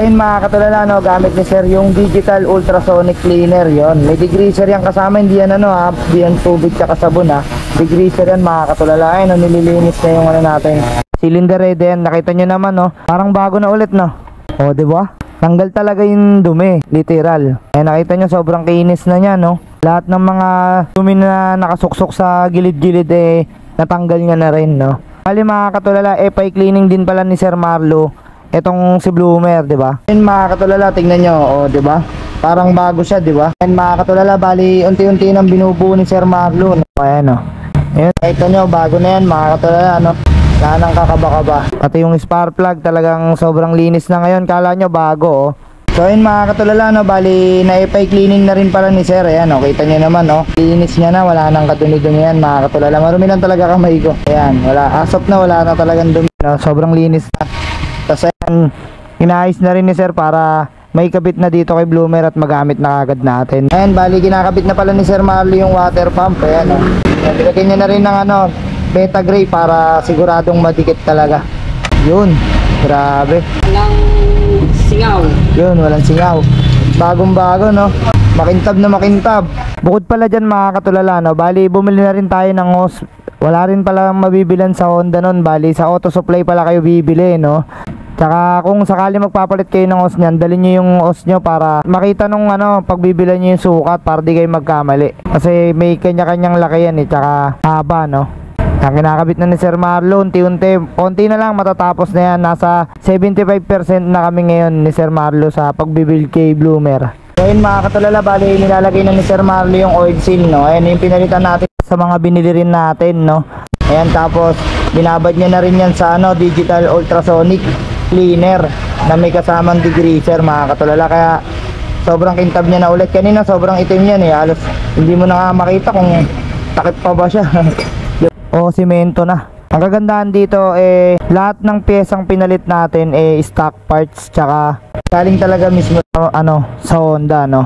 Ayun mga katulala, no, gamit ni sir yung digital ultrasonic cleaner. Yon, may degreaser yan kasama, hindi yan ano ha, hindi yan tubig tsaka sabon ha. Degreaser yan mga katulala. Ayun, no, nililinis na yung ano natin cylinder head yan. Nakita nyo naman no, parang bago na ulit no. O diba? Tanggal talaga yung dumi, literal. Ayun, nakita nyo sobrang kinis na niya no. Lahat ng mga dumi na nakasuksok sa gilid-gilid eh natanggal niya na rin no. Bali mga katulala, FI cleaning din pala ni Sir Marlo etong si Bloomer, di ba? Ayun mga katulala, tingnan nyo, oh, di ba? Parang bago siya, di ba? Ayun mga katulala, bali unti-unti nang binubuo ni Sir Marlo, no? Ayan, oh. Ayun, ito nyo, bago na yan mga katulala, no? Wala nang kakaba-kaba. Pati yung spark plug talagang sobrang linis na ngayon, kala nyo bago, oh. So ayun mga katulala, no, bali na-FI cleaning na rin pala ni Sir. Ayan, oh, kita nyo naman, no, linis niya na, wala nang kadumi-dumi yan mga katulala. Marumi lang talaga kamay ko. Ayan, wala, asop na, wala na talagang dumi, no? Sobrang linis na. Tapos ayan, inaayos na rin ni Sir para may kabit na dito kay Bloomer at magamit na agad natin. Ayan, bali kinakabit na pala ni Sir Marlo yung water pump. Ayan, oh. Ayan, nilagyan niya na rin ng ano, beta gray para siguradong madikit talaga. Yun, grabe. Walang singaw. Yun, walang singaw. Bagong bago no, makintab na makintab. Bukod pala dyan mga katulala no, bali bumili na rin tayo ng hose. Wala rin pala mabibilan sa Honda nun, bali sa auto supply pala kayo bibili no. Tsaka kung sakali magpapalit kayo ng hose nyan, dalhin nyo yung hose nyo para makita nung ano, pagbibilan nyo yung sukat para di kayo magkamali. Kasi may kanya-kanyang laki yan eh, tsaka haba no. Ang kinakabit na ni Sir Marlo, unti-unti, konti na lang matatapos na yan. Nasa 75% na kami ngayon ni Sir Marlo sa pagbibuild kay Bloomer. Ngayon mga katulala, bali nilalagay na ni Sir Marlo yung oil seal no. Ayan yung pinalitan natin sa mga binili rin natin no. Ayan, tapos binabad niya na rin yan sa ano, digital ultrasonic cleaner na may kasamang degreaser mga katulala. Kaya sobrang kintab niya na ulit. Kanina sobrang itim yan eh, halos hindi mo na nga makita kung takip pa ba siya. O simento na. Ang kagandahan dito eh lahat ng piyesang pinalit natin eh stock parts, tsaka galing talaga mismo ano sa Honda no.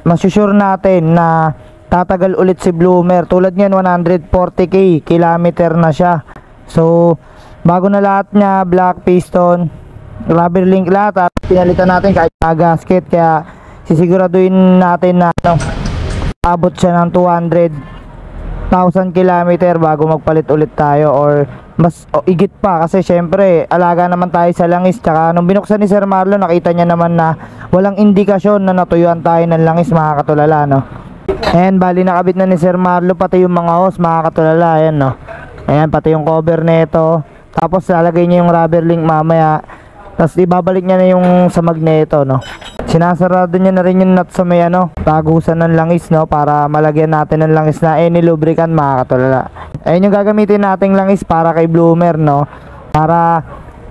Masusure natin na tatagal ulit si Bloomer. Tulad niyan 140k kilometer na siya. So bago na lahat niya, black piston, rubber link lahat. Pinalitan natin kahit gasket, kaya sisiguraduhin natin na ano, abot siya ng 200,000 kilometer bago magpalit ulit tayo, or mas igit pa, kasi syempre alaga naman tayo sa langis. Tsaka nung binuksan ni Sir Marlo, nakita niya naman na walang indikasyon na natuyuan tayo ng langis mga katulala no. Ayan, bali nakabit na ni Sir Marlo pati yung mga hose mga katulala. Ayan no, ayan pati yung cover nito. Tapos lalagay niya yung rubber link mamaya, tapos ibabalik niya na yung sa magneto no. Sinasarado niya na rin yung nut sa may ano, tagusan ng langis no, para malagyan natin ng langis na any lubricant mga katulala. Ayun yung gagamitin nating langis para kay Bloomer no, para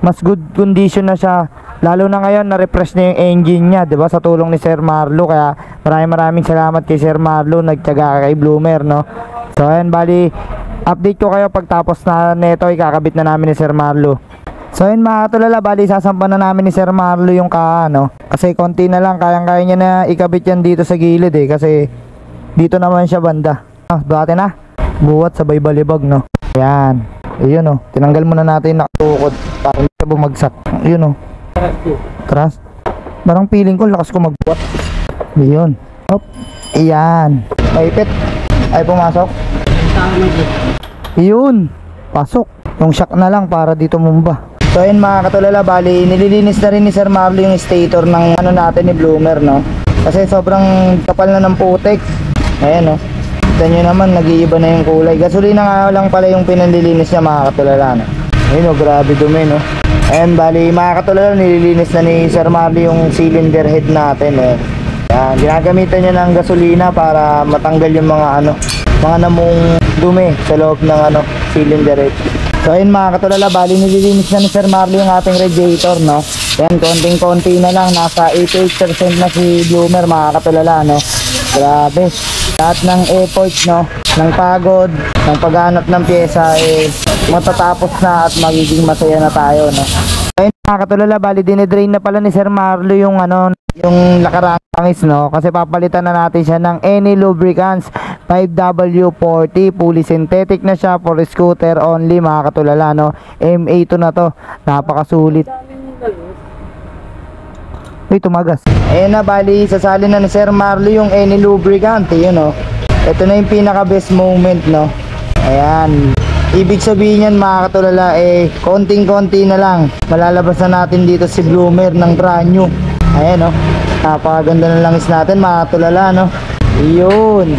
mas good condition na siya. Lalo na ngayon na-refresh na yung engine niya, 'di ba, sa tulong ni Sir Marlo. Kaya maraming salamat kay Sir Marlo, nagtiyaga kay Bloomer no. So ayan, bali update ko kayo pagtapos na neto, ikakabit na namin ni Sir Marlo. So yun mga katulala, bali sasampan na namin ni Sir Marlo yung no, kasi konti na lang, kayang-kaya niya na ikabit yan dito sa gilid eh, kasi dito naman siya banda. Dati na buwat sabay balibag no. Ayan, ayun oh, tinanggal muna natin yung nakatukod para hindi siya bumagsak. Ayun oh, trust. Parang feeling ko lakas ko magbuhat. Ayun, hop, ayan, maipit ay pumasok. Ayun, pasok. Yung shock na lang para dito mumba. So ayun mga katulala, bali nililinis na rin ni Sir Marlo yung stator ng ano natin ni Bloomer no, kasi sobrang kapal na ng putek. Ayan no, kita nyo naman nag-iiba na yung kulay. Gasolina nga lang pala yung pinanlilinis niya mga katulala no. Ayun no, grabe dumi no. Ayan, bali mga katulala, nililinis na ni Sir Marlo yung cylinder head natin eh. Ayan, ginagamitan niya ng gasolina para matanggal yung mga ano, mga namong dumi sa loob ng ano, cylinder head. So ayun mga katulala, bali nililinis na ni Sir Marlo yung ating radiator no. Yan, konting-konti na lang, nasa 88% na si Bloomer mga katulala no. Grabe, lahat ng effort no, ng pagod, ng paghanap ng pyesa eh matatapos na at magiging masaya na tayo no. Ayun mga katulala, bali dinidrain na pala ni Sir Marlo yung ano, yung lakarang langis no, kasi papalitan na natin siya ng any lubricants 5W40, fully synthetic na siya, for scooter only mga katulala no. MA2 na to, napakasulit. Uy, tumagas. Ayan na, bali, sasali na ni Sir Marlo yung any lubricant, yun o. Ito na yung pinaka best moment, no. Ayan. Ibig sabihin yan, mga katulala, konting-konti na lang. Malalabas na natin dito si Bloomer ng brand new. Ayan, no. Napakaganda ng langis natin, mga katulala, no. Yun.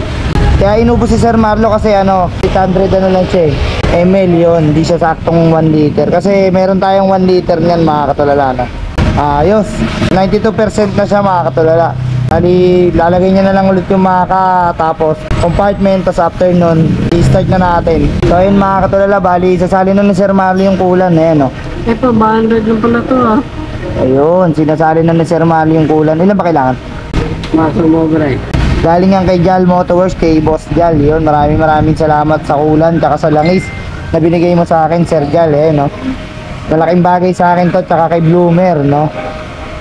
Kaya inubos si Sir Marlo kasi 800 lang siya ml yun. Hindi siya saktong 1 liter. Kasi meron tayong 1 liter niyan, mga katulala, no. Ayos, 92% na siya, mga katulala. Bali, lalagay niya na lang ulit yung maka, tapos compartment, tapos after nun, i-start na natin. So ayun, mga katulala, bali, sasali na ni Sir Marlo yung kulan, ayan o. Ito, 100 lang pala to ah. Ayun, sinasali na ni Sir Marlo yung kulan. Ilan ba kailangan? Masumobra eh. Galing yan kay Jal Motorworks, kay Boss Jal. Yun, maraming salamat sa kulan, tsaka sa langis na binigay mo sa akin, Sir Jal, no. Malaking bagay sa akin to, tsaka kay Bloomer, no.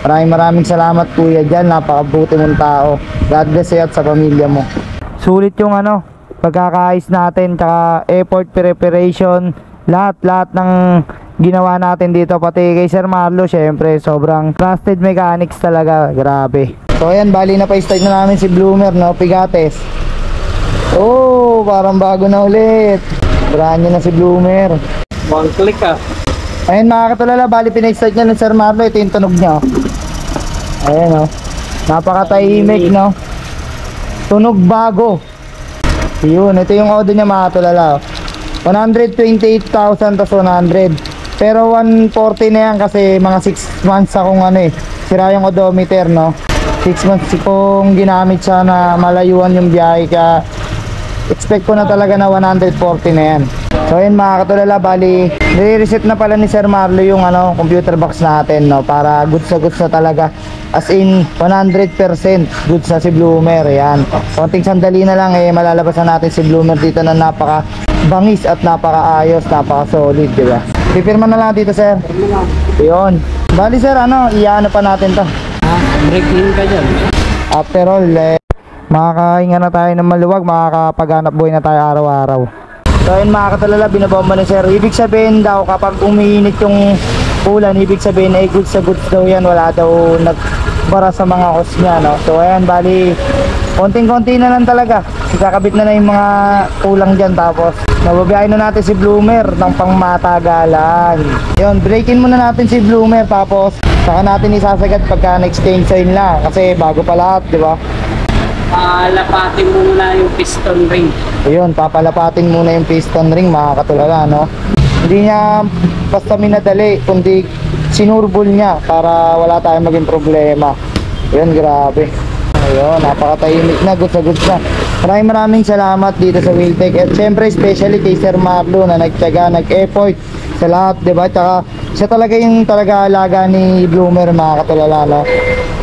Maraming salamat, Kuya Jal, napakabuti mong tao. God bless sa'yo at sa pamilya mo. Sulit yung pagkakaayos natin, tsaka effort, preparation, lahat ng ginawa natin dito, pati kay Sir Marlo, syempre sobrang trusted mechanics talaga, grabe. So ayan, bali na pa-start na namin si Bloomer, no, Pigates. Oh, parang bago na ulit. Brand new na si Bloomer. One click ah. Ayun, mga katulala, bali pinay-start niya ng Sir Marlo. Ito yung tunog niya, oh. Ayan, oh. Napakatahimik, no. Tunog bago. Yun, ito yung audio niya, mga katulala, oh. 128,000 tas 100. Pero 140 na yan kasi mga 6 months akong sira yung odometer, no. 6 months kong ginamit siya na malayuan yung biyahe, kaya expect ko na talaga na 140 na yan. So yun, mga katulala, bali nire-reset na pala ni Sir Marlo yung computer box natin, no, para goods na talaga, as in 100% goods na si Bloomer. Yan, konting sandali na lang malalabas na natin si Bloomer dito na napaka bangis at napaka-ayos, napaka-solid, di ba? Pipirma na lang dito, Sir. Yun, bali Sir, iyaano pa natin to. Break in ka dyan. After all, makakahinga na tayo ng maluwag, makakapaghanap buhay na tayo araw-araw. So yun, mga katulala, binabomba ni Sir. Ibig sabihin daw, kapag umiinit yung ulan, ibig sabihin goods sa goods daw yan. Wala daw nagbara sa mga hose niya, no? So ayan, bali konting-konti na lang talaga. Kakabit na yung mga kulang dyan. Tapos nababiyahin na natin si Bloomer ng pangmatagalan. Yun, breakin muna natin si Bloomer, tapos saka natin isasagad pagka na-exchange sign lang, kasi bago pa lahat, di ba? Lapatin mo muna yung piston ring. Ayun, papalapatin muna yung piston ring, mga katulala, no? Hindi niya basta minadali, kundi sinurbol niya para wala tayong maging problema. Ayun, grabe. Ayun, napakatahimik na, goods na. Maraming salamat dito sa Wheeltech, at syempre especially kay Sir Marlo na nagtiyaga, nag-effort sa lahat, diba? Tsaka siya talaga yung alaga ni Bloomer, mga katulala, no?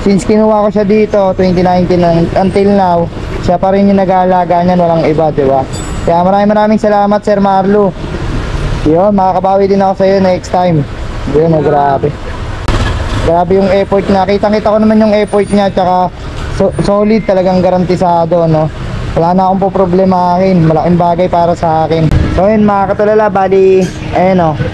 Since kinuha ko siya dito 2019 until now, siya pa rin yung nag-aalaga niyan, walang iba, diba? Kaya maraming salamat, Sir Marlo. Yun, makakabawi din ako sa iyo next time. Yun, grabe. Grabe yung effort niya. Kitang-kita ko naman yung effort niya, tsaka solid, talagang garantisado, no? Wala na akong poproblemahin. Malaking bagay para sa akin. So yun, mga katulala, bali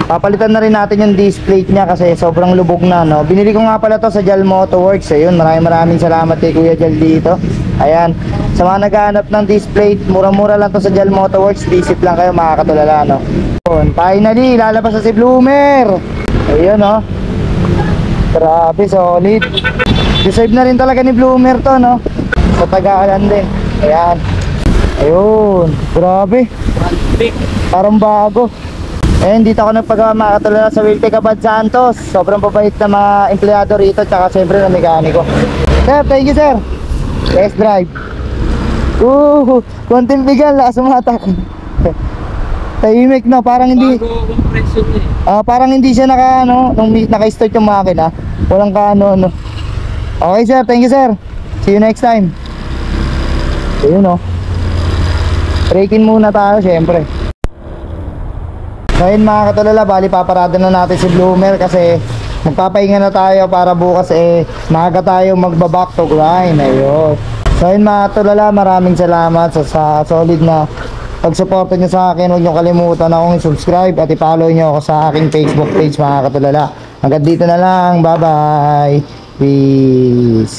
papalitan na rin natin yung disc plate niya kasi sobrang lubog na, no. Binili ko nga pala to sa Jal Motorworks. Ayun, maraming salamat kay Kuya Jal dito. Ayan, sa mga naghahanap ng disc plate, mura-mura lang to sa Jal Motorworks. Visit lang kayo, mga katulala, no. Yun, finally lalabas na si Bloomer. Ayun, no. Grabe, solid. Deserve na rin talaga ni Bloomer to, no. Sa Tagalan din. Ayan. Ayun, grabe. Parang bago. Ayun, dito ako nagpagawa, mga katulala, sa Wheeltech Abad Santos. Sobrang babait na mga empleyado rito, tsaka siyempre na mekaniko. Sir, thank you, sir. Test drive. Konting bigal, lakas umatak. Tahimik, no, parang hindi. Bago compression Parang hindi siya nung naka-start yung makina. Walang no. Okay, sir, thank you, sir. See you next time. Ayun, no. Break-in muna tayo, syempre. Ngayon, mga katulala, bali paparada na natin si Bloomer kasi magpapahinga na tayo para bukas maaga tayo magbaback to grind. Ayun. So yun, mga katulala, maraming salamat sa solid na pagsuporta nyo sa akin. Huwag nyo kalimutan akong subscribe at i-follow nyo ako sa aking Facebook page, mga katulala. Hanggang dito na lang, bye bye. Peace.